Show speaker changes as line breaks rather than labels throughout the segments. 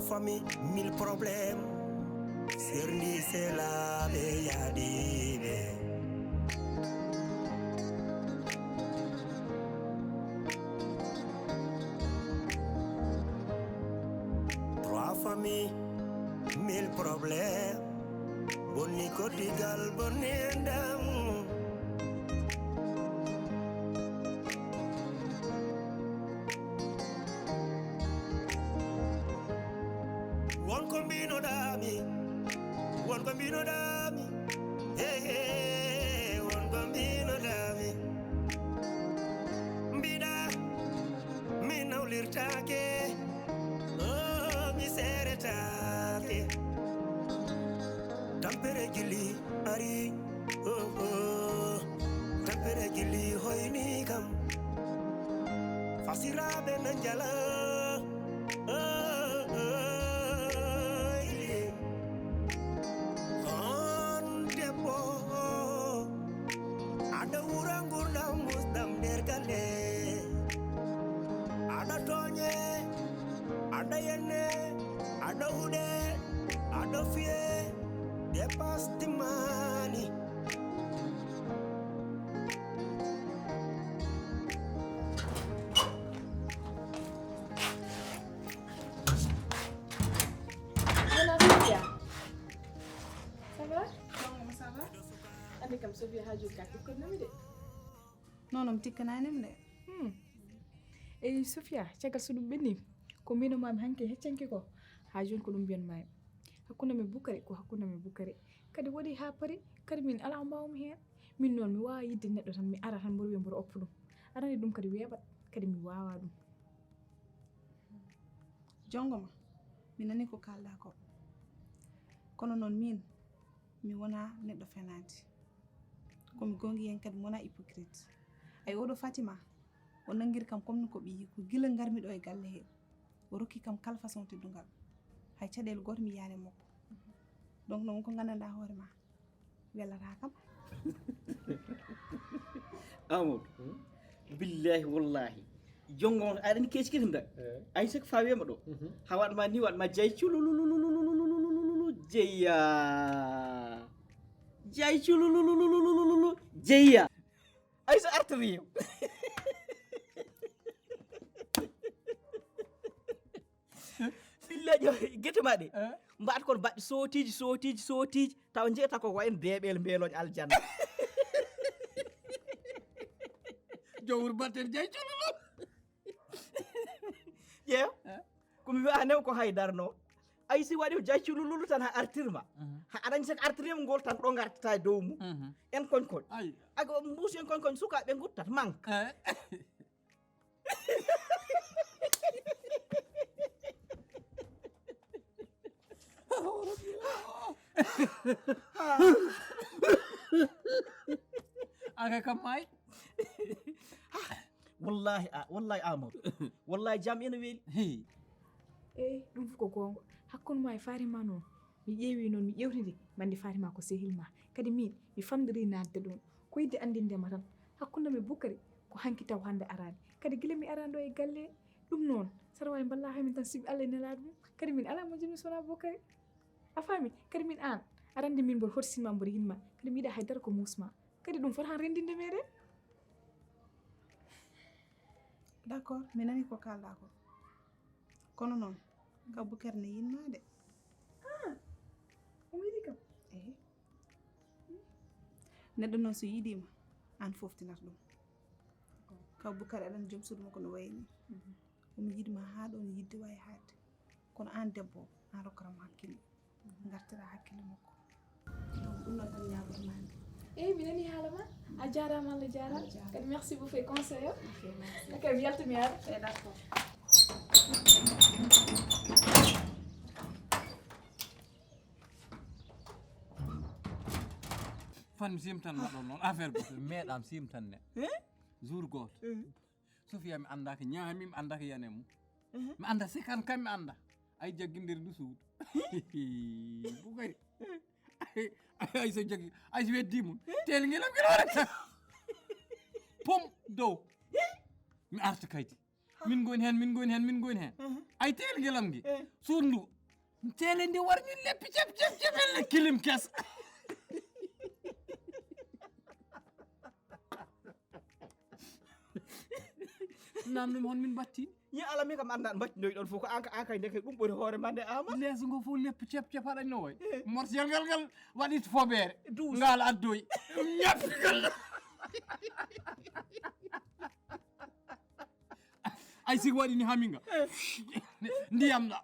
familles, 1000 problèmes. Serni c'est la béyadibe. Trois familles, 1000 problèmes. Boni kotigal boni ndam. One combino dami, one combino dami, hey hey, one combino dami. Mbida, mi naulirtake, oh mi seretake. Tampere gili ari, oh oh, tampere gili hoini kam. Fasira benanjala, oh oh. Ada urangurna musdam derkale, ada tonye, ada yenne, ada ude, ada fie, depas timani.
Kam Sofia haju kati ko nami de
nonom tikkananam de
e Sofia cagal so dum benni ko mino mam hanke heccanki ko hajun ko dum biyan may hakuna me bukare ko hakuna me bukare kadi wodi ha pare kadi min ala mbawum hen min non mi wawa yidde neddo tan mi ara tan mbor wi mbor oppu dum arani dum kadi webat kadi mi wawa dum
jongoma mi nani ko kalda ko kono non min mi wona neddo fenati komi gongi yen kadi mona hypocrite ay odo Fatima o nangir kam comme ko bi ko gila ngarmi do e galle he o rokki kam kala façon teddungal hay cadel goto mi yaane mako donc non ko gananda hoore ma welata kam
amou billahi wallahi jongon adani keskiti nda ay sek fa wema do hawat ma ni wat ma jay culululululululululu jeya jay cululululululu jeya ay sa artri billahi gete ma de mbaat kon baddi sotiji taw jeeta ko en beebel beeloj aljanna
jowur batten jay cululu
jeew komi wi'a new ko haydarno ay si waɗi jay culululu tan ha artirma ha aɗañ sen artirima ngol tan ɗo gartata e dow mum en koñ aga mbuusi en koñ sukaɓe guttat manque
aga kam may
wallahi amadou wallahi jam ene weeli
ɗum fof ko gonga hakkude ma e farima noon mi ƴeewi noon mi ƴewtidi mandi farima ko sehil ma kadi min mi famdiri nadde ɗum ko yidde andindema tan hakkude mi bukari ko hanki taw hande arani kadi gila mi arando e galle ɗum noon saɗa wawi balla hamin tan sibi Allah nela ɗum kadi min ala majjumi sona bukari a faami kadi min an arande min mbor hotisinma mbor yinma kadi mi yiɗa haydara ko musma kadi ɗum fota han rendinde meɗen
d'accord mi nani ko kalda ko kono non ka bukar ne yinmade
o yiɗi kam
neɗɗo noon so yiɗima an foftinata ɗum ka bukar aɗan joom suudu makko no wayni omi yiɗima ha ɗon yidde wawi haade kono an debbo an rokkaram hakkille gartira hakkille makko ɗum noon tan ñagotomami
mi nani haala ma a jarama Allah jarama kadi merci beaucoup e conseil o ok mi yaltumi ara
d'accord
fan simtan maɗon noon affaire goto meeɗam simtanne jour goto Sofia mi andaka ñaami mi andaka yane mum mi anda sikan kam mi anda ay jagguidir ndu suudu bugari ay so jaggi ay so weddi mum tel ngelam ngel warata pom dow mi arta kayti min goni hen ay tel ngelam ngi suudu tele ndi war ñu lepp cep le kilim kes namdum hon min batti
ñi ala mi kam andan battindoy ɗon fof ko an kay ndeke ɗum ɓuri hoore mande ama
lees ngo fof lepp cep aɗa no way morsel ngal waɗi foɓere ngal addoy ñappigal ay sigi waɗi ni haminga ndiyam ɗa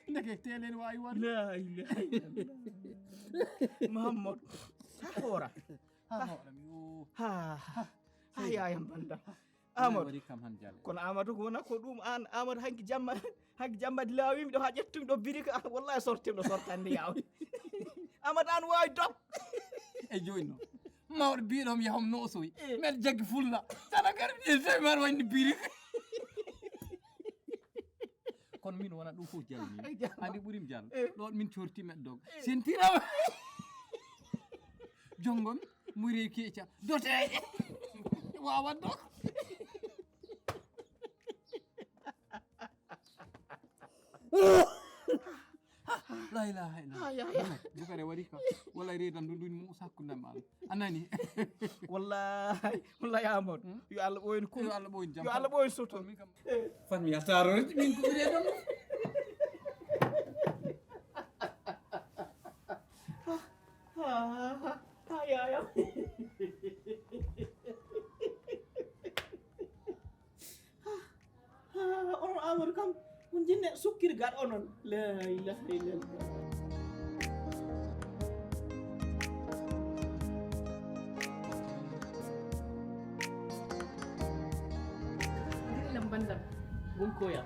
ndeke telen wawi waɗ
la ilaha illallah mahamadou ha hoora
ha hoɗam yo
ha yayam banda
amadou waɗi kam han jalle
kono amadou ko wona ko ɗum an amadou hanki jammadi laawimi ɗo ha ƴettumi ɗo birika an wallahi sortirɗo sortande yawde amadou an wawi dog
e joni noon mawɗo mbiɗom yahom noosoyi mbeɗa jaggi fulla sana gari tawi mara wayni birika kono min wona ɗum fof jalnimi andi ɓuurimi jall ɗon min cortimeɗe dog sen tirawa jongomi muri keeca doteje wawa dog la ilaha illallah bukare waɗi kam wallahi reedam ɗum ɗum mu sakkundam Allah anani
wallahi amadou yo Allah ɓoyni ko
yo Allah ɓoyni jam
yo Allah ɓoyni soto
min kam fan mi yaltarore min ko reedam
yayam onon amadou kam on jinne sukkirgal onon la ilaha illallah
dillam bandam
won koya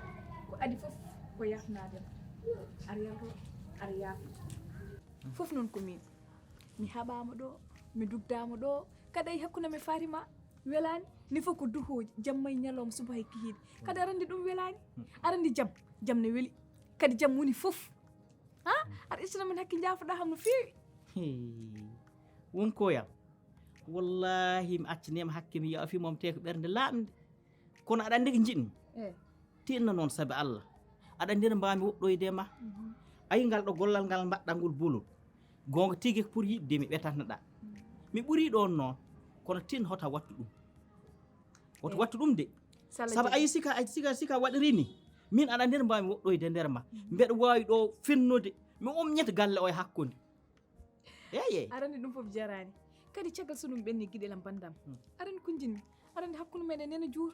ko adi fof ko yafnadem ar yalto ar yafa fof noon ko min mi haɓama ɗo mi dugdama ɗo kada e hakkude me Fatima welani ni fof ko duhoji jamma e ñalawma suba hay kihiɗe kadi arandi ɗum welani arandi jam ne weeli kadi jam woni fof ha aɗa issana min hakke jafoɗa ham no fewi
won koyam wallahi mi accanima hakke mi yaafimom te ko ɓernde lamde kono aɗa andi ko jiɗmi tinna noon saabi Allah aɗa andi no mbami woɗɗoyde ma ayi ngal ɗo gollal ngal mbaɗɗa ngol bolol gonga tigui pour yiɗde mi ɓetatnoɗa mi ɓuuri ɗon noon kono tin hota wattu ɗum woto wattu ɗum de saabu ayi sika waɗiri ni min aɗa nder mbawmi woɗɗoyde nder ma mbeɗa wawi ɗo fennude mi omñata galle o e hakkude eyey
arandi ɗum fof jarani kadi caggal so ɗum ɓenni guiɗelam bandam arandi ko jinmi arandi hakkude meɗen nena juur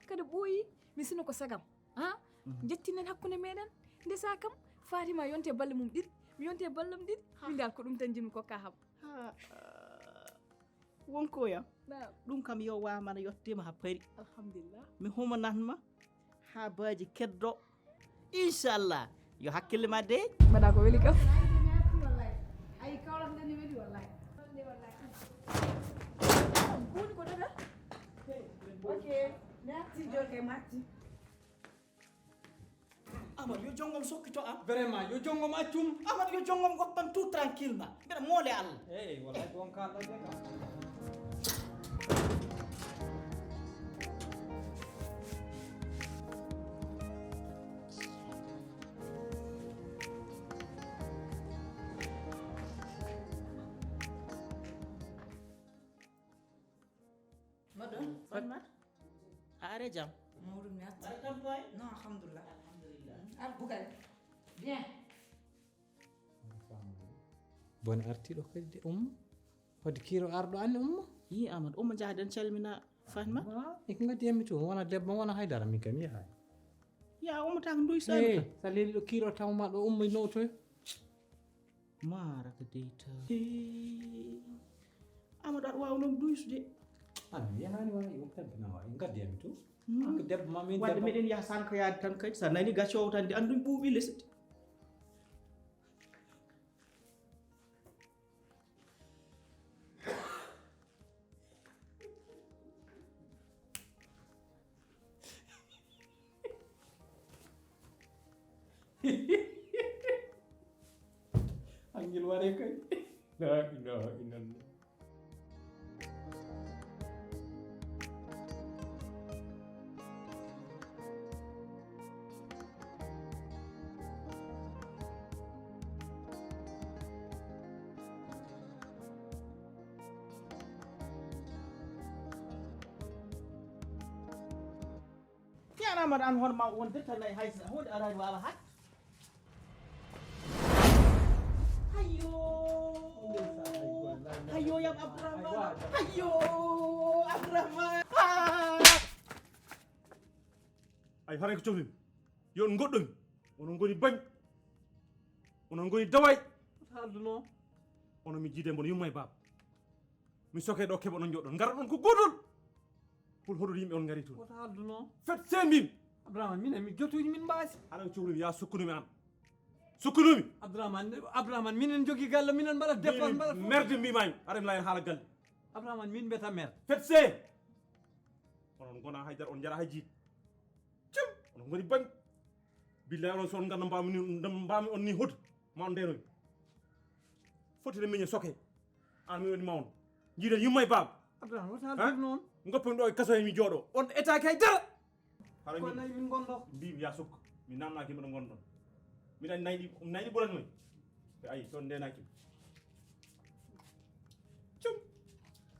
kadi ɓooyi mi sino ko sagam ha jettinen hakkude meɗen ndesa kam Fatima yonte balle mum ɗiɗi mi yonte ballam ɗiɗi min dal ko ɗum tan jinmi kokka ham
wonkoyam ɗum kam yo wamana yettima ha paari
alhamdulillah
mi humanatma ha baaji keddo inchallah yo hakkille ma de
mbaɗa ko weeli kam
ay kawlam dani wedi wallahi
kuuni ko daga ok merci jonke matti
Amadou yo jongom sokkito am
vraiment yo jongom accum
Amadou yo jongom goppam tout tranquillement mbeɗa moole Allah
eyyi wallahi gon kalɗa de kam
madon Fatma a are jam
Maodo merci.
ay tan boy
Non, alhamdulillah. Al Boukhari. Bien.
bon artiɗo kadi de umma wadde kiiro arɗo anne umma
yi Amadou omo jahden calmina Fatma
eko gaddi yammi to wona debbo wona haydara min kam yahay
ya umata ko nduy sami
eyyi sa leeli ɗo kiiro tawma ɗo umma nowtoyo
mara ko deyta Amadou aɗa wawno duysude
an yahani wawi on tabbina wawi gaddi yammi to ko debbo ma min
wadde meɗen yaha sanko yaade tan kadi sa nani gaccowo tan de andum ɓuuɓi lesɗe
angel waɗe kay la ilaha illallah
anama an hon ma won detta nay hay hunde arani wawa hat hayyo yam Abdourahmane hayyo Abdourahmane
ay haray ko cohlim yon goɗɗomi onon goni bañ onon goni daway
halduno
onon mi jiide mbono yummay baaba mi soke ɗo keɓa onon jooɗon ngara ɗon ko gootol pour hoɗoto yimɓe on ngari toon
wota halduno
fet se mbimi
Abdourahmane minen mi jotuji min mbaasi
haɗa cohlumi ya sukkunumi an sukkunumi
Abdourahmane minen jogui galle minen mbaɗa dépense mbaɗa
merde mbimami aɗa mi layen haala galle
Abdourahmane min mbiyata merde
fet se onon gona haydara on jara hay jiid cim onon goni bañ billahi onon so on ganda mbami on ni hoto ma on ndenomi fotide miñe soke an mi woni mawno jiiden yummay baaba
Abdourahmane wota haldude noon
goppami ɗo e kaso he mi jooɗo on état kay dara
ko nayi min gonɗo
mbimi ya sukka mi namnaki mbiɗo gonɗon miɗa nayɗi ɓuranmoy te ayi toon ndenaki cum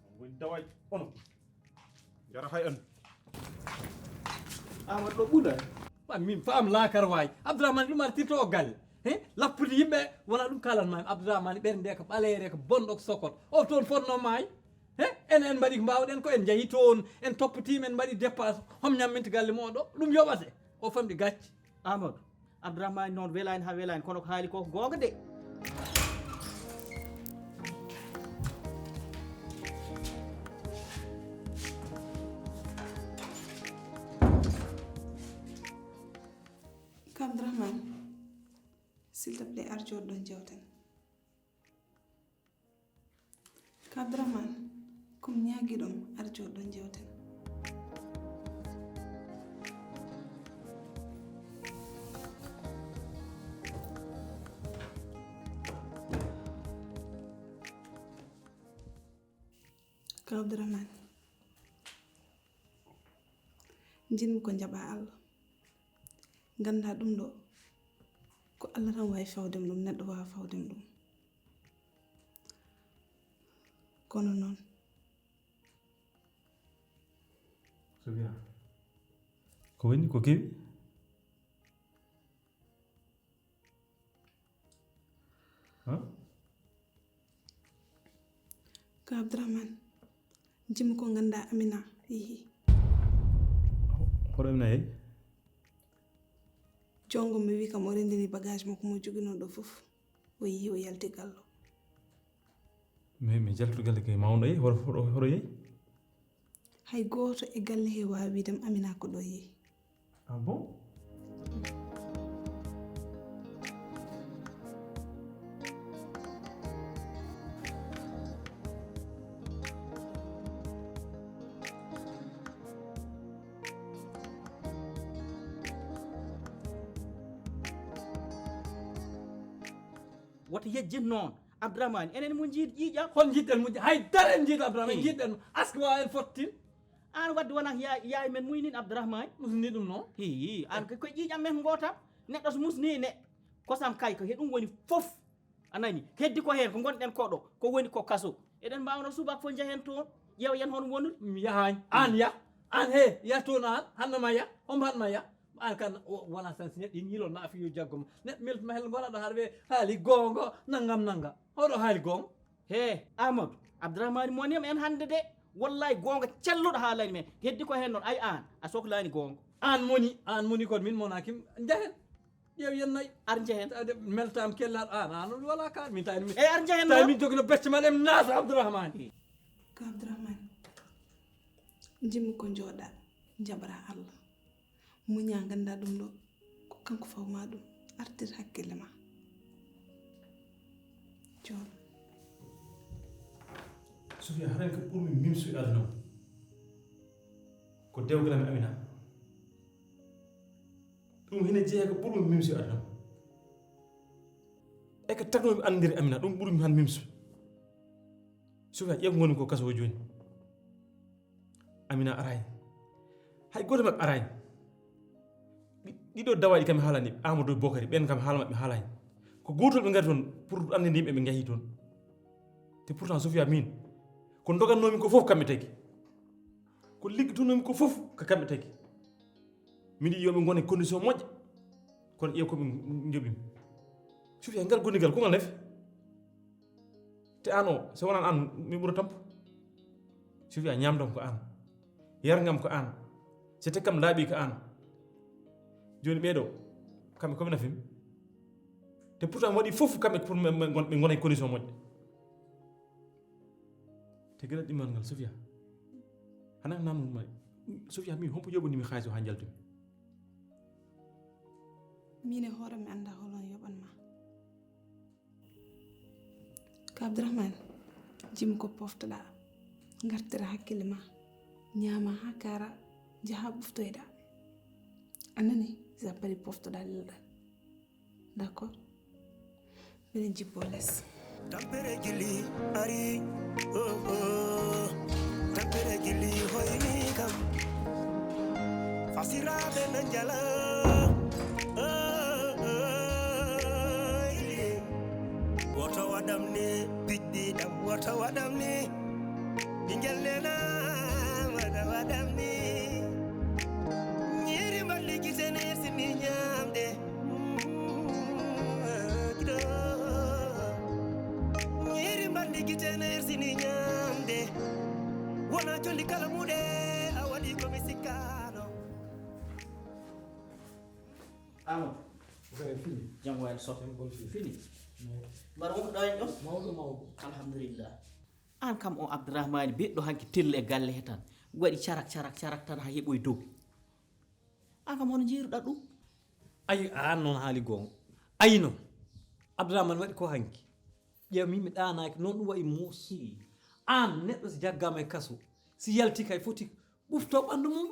on woni daway ono jara hay andu
Amadou ɗo ɓuula
min faam laakar waay Abdourahmane ɗum artirto o galle lappude yimɓe wona ɗum kalanmami Abdourahmane ɓernde ko ɓaleere ko bonɗo ko sokot o toon fotno maayi en mbaɗi ko mbawɗen ko en jeeyi toon en toppatima en mbaɗi dépasse hom ñamminta galle moɗo ɗum yoɓate o famɗi gacce
Amadou Abdourahmane noon welani ha welani kono ko haali ko gonga de
Abdourahmane s'il te plaît ar jooɗɗon jewten Abdourahmane komi ñaagui ɗum ar jooɗɗon jewten Abdourahmane jinmi ko jaɓa Allah ganda ɗum ɗo ko Allah tan wawi fawdem ɗum neɗɗo wawa fawdem ɗum kono noon
Sofia ko woni ko kewi
ko Abdourahmane jimmi ko ganda Amina yeehi
hoɗo Amina yeehi
jongo mi wi kam o rendini bagage makko mo jogino ɗo fof o yeehi o yalti gallo
mi jaltuɗo galle ke mawno yeehi hoɗo yeehi
hay goto e galle he wawi widem Amina ko ɗo yeehi
ah bon
woto yejjin noon Abdourahmane enen mo jiiƴam
hon jiɗɗen mujji haydara en jiiɗo Abdourahmane jiɗɗen aske wawa en fottin
an wadde wona yaay men muynin Abdourahmane
musni ɗum noon
hi an koye ƴiƴam men gotam neɗɗo so musni ne kosam kay ko heɗum woni fof anani heddi ko hen ko gonɗen koɗo ko woni ko kaso eɗen mbawno subaka fo jehen toon ƴeewen hon wonul
yahani an ya an he ya toon an hannama ya hombo hanma ya an kan wona tan si neɗɗo ñilo naafi yo jaggoma neɗɗo meltuma hel gonaɗo haɗa ɓe haali gonga naggam hoɗo haali gonga
he Amadou Abdourahmane monima en hande de wallahi gonga celluɗo haalani men heddi ko hen noon ay an a sohlani gonga
an moni kono min monaki jehen ƴeew yen nayyi ar jehen meltama kellaɗo an wala kaɗ min tawni
ar jehen
tawi min jogino becce ma ɗem naata Abdourahmane
ko Abdourahmane jimmi ko jooɗa jaɓra Allah muña ganda ɗum ɗo ko kanko fawma ɗum artir hakkille ma jooɗo
Sofia haɗen ko ɓurmi mimsu e aduna ko dewgal mi Amina ɗum hene jeeya ko ɓurmi mimsu e aduna e ko tagnomi andiri Amina ɗum ɓurmi han mimsu Sofia ƴeew goni ko kaso o joni Amina arani hay goto mabɓe arani ɗiɗo dawaɗi kam mi haalani Amadou Bokary ɓen kam haala mabɓe haalani ko gotol ɓe gari toon pour andinde yimɓe ɓe gahi toon te pourtant Sofia min ko dogannomi ko fof kamɓe tagui ko liggotonomi ko fof ko kamɓe tagui mini yomi ngone condition moƴƴe kono ƴeew koɓe joɓimi Sofia ngal gondigal ko ngal nefe te an o so wonan an mi ɓuura tampo Sofia ñamdam ko an yargam ko an so te kam laaɓi ko an joni ɓeeɗo kamɓe koɓe nafimi te pourtant mi waɗi fof kamɓe pour ɓe gona e condition moƴƴe te gueɗal ɗimmal ngal Sofia hanan namduma Sofia min hompo yoɓanimi haalis o ha jaltumi
min e hoore mi annda holon yoɓanma ka Abdourahmane jimi ko poftoɗa gartira hakkille ma ñaama ha kara jaha ɓuftoyɗa annani sa paari poftoɗa lelɗal d' accord mbiɗen jibbo less
tampere gilli ari tampere gilli hoyni kam fasiraɓe nan jala woto waɗam ni piɗɗiɗam woto waɗam ni ɓingel nena waɗa waɗam ni ñiri mballi gisene sini ñamde ñiri mballi gisene sini ñamde wona jolli kala muɗe a waɗi komi sikkano
Amadou fini jam wayl so fini mbaɗa wonɗo en ɗo mawɗo alhamdulillah an kam o Abdourahmane beɗɗo hanki telle e galle he tan waɗi carak tan ha heɓoye dow an kam hono jiiruɗa ɗum
ayi an noon haali gonga ayi noon Abdourahmane waɗi ko hanki ƴeew min mi ɗanaki noon ɗum wayi muusi an neɗɗo so jaggama e kaso si yalti kay foti ɓufto ɓandu mum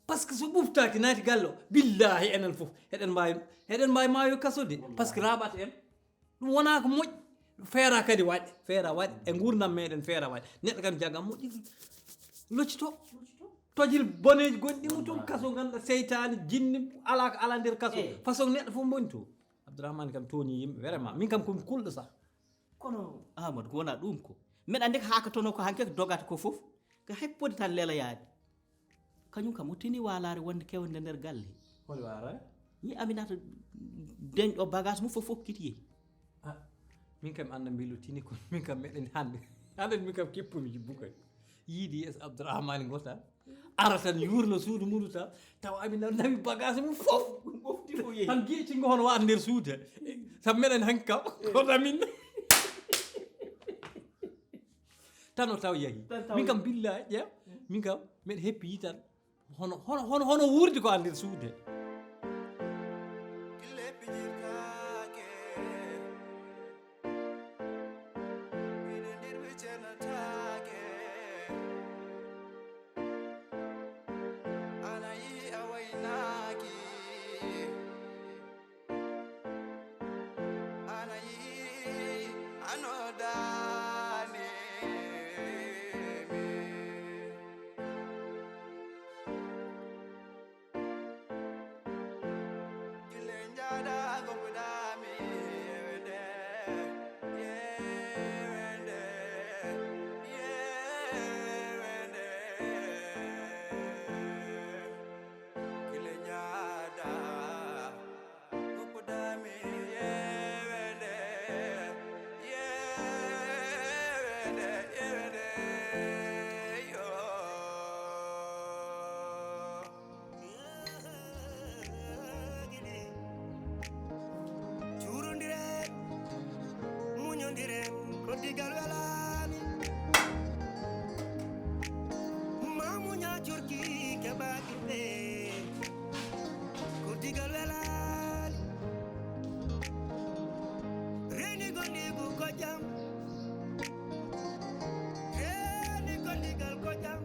par ce que so ɓuftaki naati galle o billahi enen foof heɗen mbawi maayo kaso de par ce que raɓata en ɗum wona ko moƴƴi feera kadi waɗe feera waɗe e gurdam meɗen feera waɗe neɗɗo kam jaggam moƴƴi loccito tojil boneji gonɗi ɗimo toon kaso ganduɗa seytani jinni ala ko ala nder kaso façon neɗɗo fof boni to Abdourahmane kam toni yimɓe vraiment min kam komi kulɗo sah
kono Amadou ko wona ɗum ko meɗa andi ko hakatono ko hanke ko dogata ko fof ko heppode tan leloyade kañum kam o tini walare wonde kewde nder galle
hol wara
ni Aminata deñɗo bagage mum fof fokkiti yeehi
min kam anda mbilu tini ko min kam meɗen hande min kam keppumi jibbu koy yiidi yes Abdourahmane gota ara tan yurno suudu muɗum tan taw Amina nawi bagage mum fof ɓofti fof yeehi tan gueecingo hono wata nder suude sabu meɗen hanki kam kono amin tan o taw yeehi min kam billahi ƴeew min kam meɗe heppi tan hono wurde ko a nder suude
digal welani mamuña curki keɓaɗiɓe ko digal welani reni gondigu ko jam reni gondigal ko jam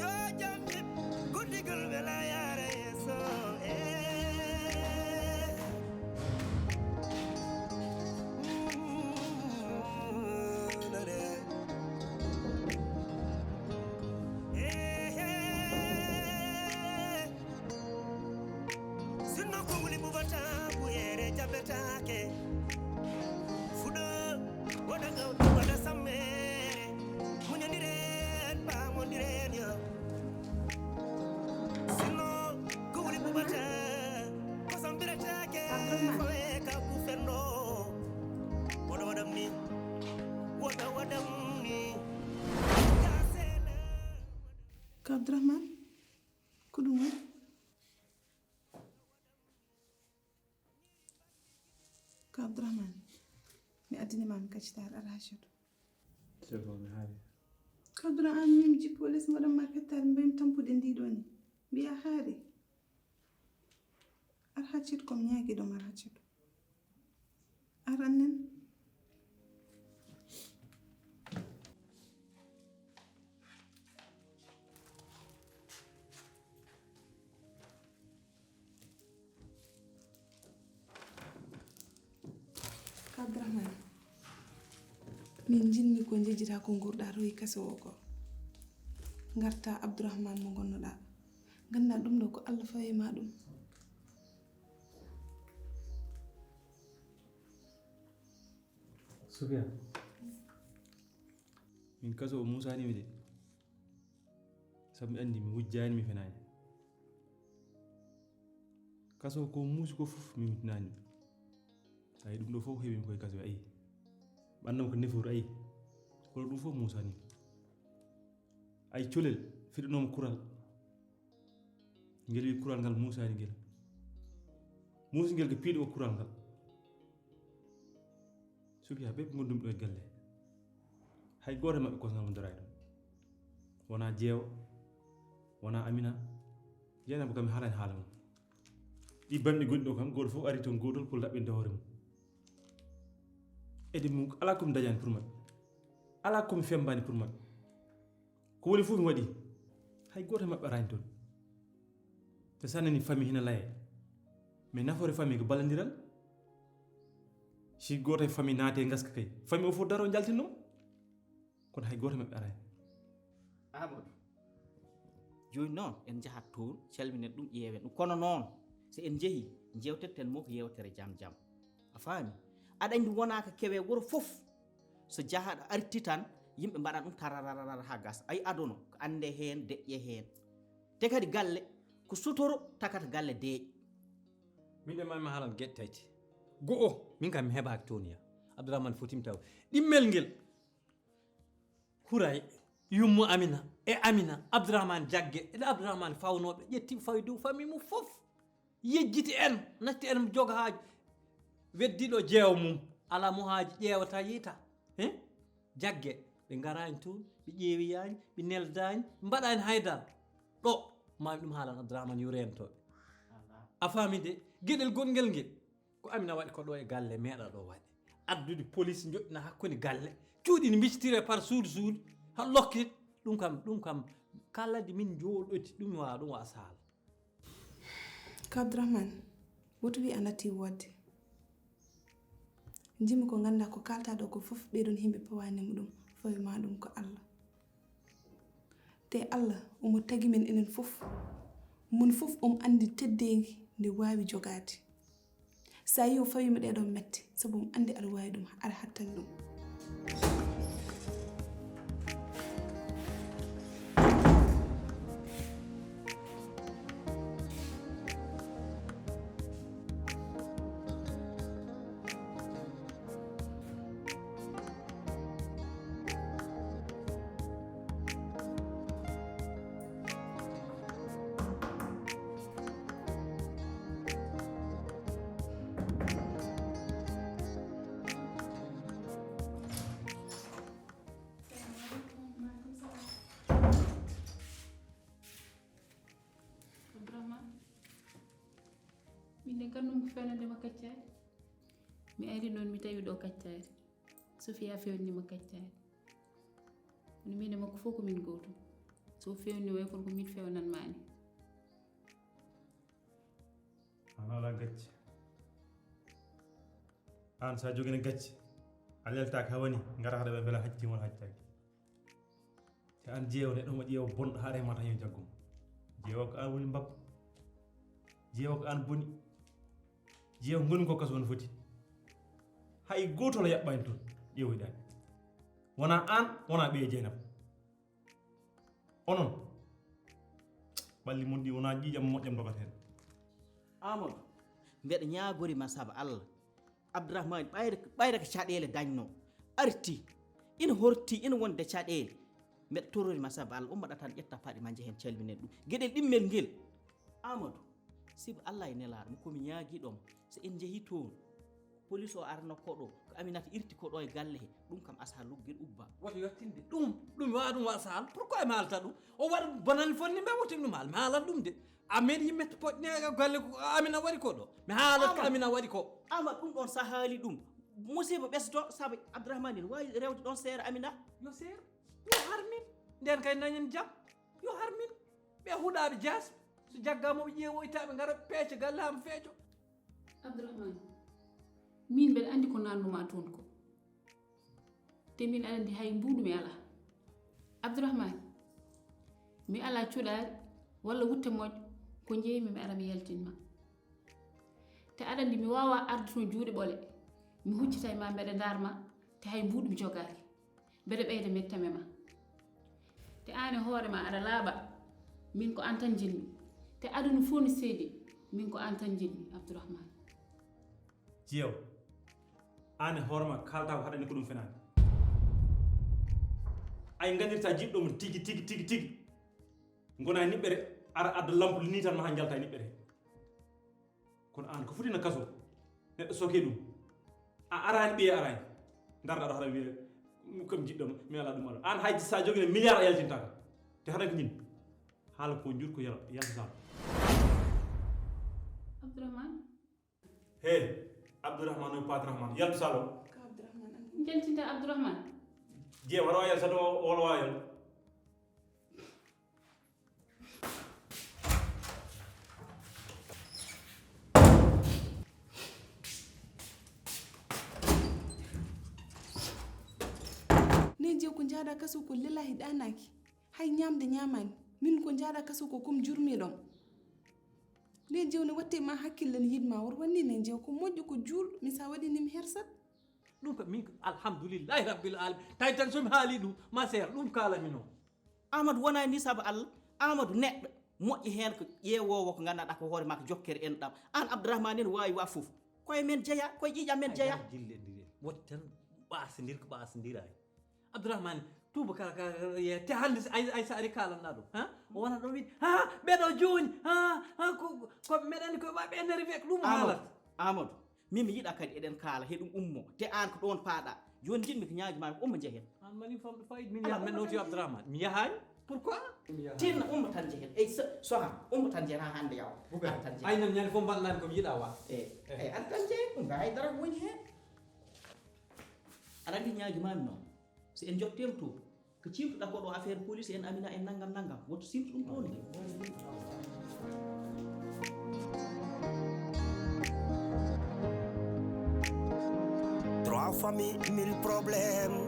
yo jam yib gondigal wela yara yeso betake fudo wada gawdu wada sammere muñodiren ba mondiren yo sino
Ka Abdourahmane ko ɗum waɗi ka Abdourahmane mi addinimami kaccitaare aɗa haccuɗo
c'est bon mi haali
ka Abdourahmane min ji police mbaɗanma pettare mbimi tampude ndiɗo ni mbiya haari aɗa haccuɗo komi ñaaguiɗoma aɗa haccuɗo arannen Abdourahmane min jinni ko jejjita ko gurɗa royi kase o ko garta Abdourahmane mo gonnoɗa ganda ɗum ɗo ko Allah fawi ma ɗum
Sofia min kaso o musanimi de sabu mi andi mi wujjani mi fenani kaso ko muusi ko fof mi wujnani ay ɗum ɗo fof heɓimi koye kaso ayi ɓannam ko neforu ayi kono ɗum fof musani ay colel fiɗanoma kural ngel wi kural ngal musani ngel muusi ngel ko piiɗo o kural ngal Sofia ɓe gondumi ɗo e galle hay goto maɓɓe kosngal mo darani ɗum wona jeewo wona Amina jeynabo kam mi haalani haala mum ɗi bamɗi gonɗi ɗo kam goto fof ari toon gotol pour laɓɓinde hoore mum ede mum ala komi dañani pour maɓɓe ala komi fembani pour maɓɓe ko woni fof mi waɗi hay goto maɓɓe arani toon te sannani famille hina laye mais nafoore famille ko ballodiral si goto e famille naate gaska kay famille o fof daro jaltinno kono hay goto maɓɓe arani
Amadou joni noon en jahat toon calminen ɗum ƴeewen ɗum kono noon so en jeehi jewtetten mo ko yewtere jam jam a faami aɗa andi wona ko kewe wuro fof so jahaɗo arti tan yimɓe mbaɗa ɗum tarararara ha gasa ayi aduna ko ande hen deƴƴe hen te kadi galle ko sutoro takata galle deeƴ
min de mami haalan gueɗe tati go'o min kam mi heɓaki toon ya Abdourahmane fotim taw ɗimmel ngel huray yummo Amina e Amina Abdourahmane jagge e Abdourahmane fawnoɓe ƴetti fawi dow famille mum fof yejjiti en natti en joga haaji weddiɗo jeewa mum ala mo haaji ƴeewata yiita jagge ɓe garani toon ɓe ƴeewiyani ɓe neldani mbaɗani haydara ɗo mami ɗum haalan Abdourahmane yo rentoɓe a faami de gueɗel gonguel ngel ko Amina waɗi ko ɗo e galle meeɗa ɗo waɗe addude police joɗɗina hakkude galle cuuɗi ne bicitire par suudu ha lokkit ɗum kam kalade min jooɗoti ɗum wa sahal
ka Abdourahmane woto wi a natti wodde jimi ko ganda ko kalta ɗo ko fof ɓeɗon himɓe pawanimo ɗum fawi ma ɗum ko Allah te Allah omo tagi men enen fof mun fof andi teddegi nde wawi jogade sa yi o fawima ɗeɗon mette sabu andi aɗa wawi ɗum aɗa hattani ɗum
min kannum ko fewnandema kaccari mi ari noon mi tawi ɗo kaccari Sofia fewnima kaccari kono min e makko fof ko min gotum so fewni way kono ko min fewnanmani
an ala gacce an sa jogine gacce a leltaki ha wani gara haɗa ɓe beela hacci won haccaki te an jeew neɗɗo mo ƴeewa bonɗo haɗa e mata yo jaggum jeewa ko an woni mbabba jeewa ko an boni jeewa goni ko kaso won foti hay gotol yaɓɓani toon ƴeewoyɗani wona an wona ɓeye Jeynaba onon ɓalli mon ɗi wona ƴiƴam moƴƴam dogat hen
Amadou mbeɗa ñagorima saabu Allah Abdourahmane ɓayda ko caɗele dañno arti ina horti ina wonde caɗele mbeɗa tororima sabu Allah ummaɗa tan ƴetta paɗe ma jehen calminen ɗum gueɗel ɗimmel ngel Amadou sibo Allah e nelaɗo komi ñaaguiɗoma so en jeehi toon police o arno koɗo ko Aminata irti koɗo e galle he ɗum kam asa lugguel ubba
woto yettinde ɗum wa ɗum wa sahal pourquoi mi haalata ɗum o waɗa bonani fonni mbe wotin ɗum haala mi haalat ɗum de amen yimɓe poɗne galle ko Amina waɗi ko ɗo mi haalat ko Amina waɗi ko
Amadou ɗum ɗon sa haali ɗum musiba ɓesdo saabu Abdourahmane en wawi rewde ɗon seere Amina
yo seere yo harmin nden kay dañen jam yo harmin ɓe huuɗaɓe jasɓe so jaggama ɓe ƴeewoytaɓe gara peeca galle hama feejo
Abdourahmane min mbeɗa andi ko nannuma toon ko te min aɗa andi hay mbuɗu mi ala Abdourahmane mi ala cuɗari walla wutte moƴƴo ko jeeyimi mi ara mi yaltinma te aɗa andi mi wawa arde toon juuɗe ɓole mi huccita e ma mbeɗa darma te hay mbuɗu mi jogaki mbeɗa ɓeyda mettame ma te an e hoore ma aɗa laaɓa min ko an tan jinmi te aduna fof no seedi min ko an tan jinmi Abdourahmane
jeew an e hoorema kalta ko haɗani ko ɗum fenani ay gandirta jiɗɗomo tigi gona niɓɓere ara adda lampe ni tan ma ha jalta e niɓɓere kono an ko futina kaso neɗɗo soke ɗum a arani ɓiye arani darɗa ɗo haɗa wiye kam jiɗɗomo mi ala ɗum ala an hayde sa jogui milliard a yaltintaka te haɗa ko ñin haala ko jur ko yaltata
Abdourahmane
he Abdourahmane o Patrahmane yaltu salo
jaltinta Abdourahmane
jeew aɗa wawi yaltata wala wawi yal
ne jeew ko jaaɗa kaso ko lillahi ɗanaki hay ñamde ñamani min ko jaaɗa kaso ko comme jurmiɗon ne jeew ne watte ma hakkille ne yidma wor wanni ne jeew ko moƴƴo ko juulɗo mi sa waɗi nimi hersat
ɗum ko min alhamdoulillahi rabbil alamin tawi tan somi haali ɗum ma seer ɗum kalami noon
Amadou wona ni saabu Allah Amadou neɗɗo moƴƴi hen ko ƴeewowo ko gandanɗa ko hoore makko jokkere en ɗam an Abdourahmane en wawi wa foof koye men jeeya koye ƴiƴam men jeeya
jille ndire wotti tan ɓasodir ko ɓasodirani Abdourahmane tuba kala te hande ay sa ari kalanɗa ɗum ha o wona ɗo wiide ha ɓeɗo joni ko meɗani koye waɓe énervé ko ɗum haalata
Amadou min mi yiiɗa kadi eɗen kaala heɗum ummo te an ko ɗon paaɗa joni jinmi ko ñaaji ma ko ummo jehen
an mani famɗo fayida min yahat men noti Abdourahmane mi yahani pourquoi
tinna ummo tan jehen ey soham ummo tan jehen ha hande yaw
ay nan ñande fof mbaɗanani komi yiiɗa wa
eyi an tan jehen ɗum ga haydara ko woni hen aɗa andi ñaaji mami noon so en jottema to ko cimtuɗa koɗo affaire police en Amina en naggam woto simtu ɗum toon
Trois familles, mille problèmes.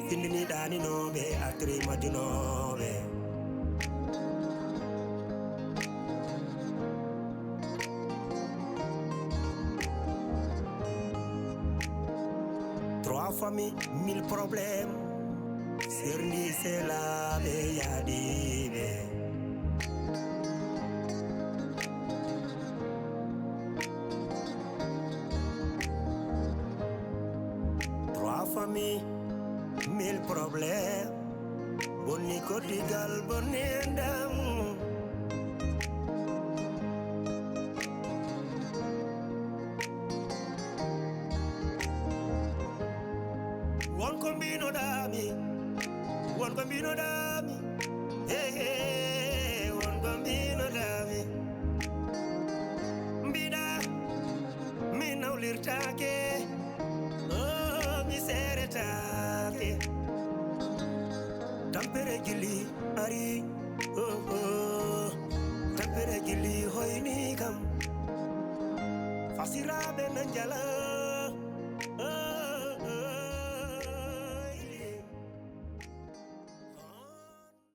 Findini dani nobe, atri madinobe. Trois familles, mille problèmes. Sirni c'est la yadibe. Famille, mille problèmes. Boni kotigal boni endam. Won kombino dami. Hey hey, won kombino dami. Mbida minawlirtake. Tampere gili ari tampere gili hoyni kam fasirabe nanjala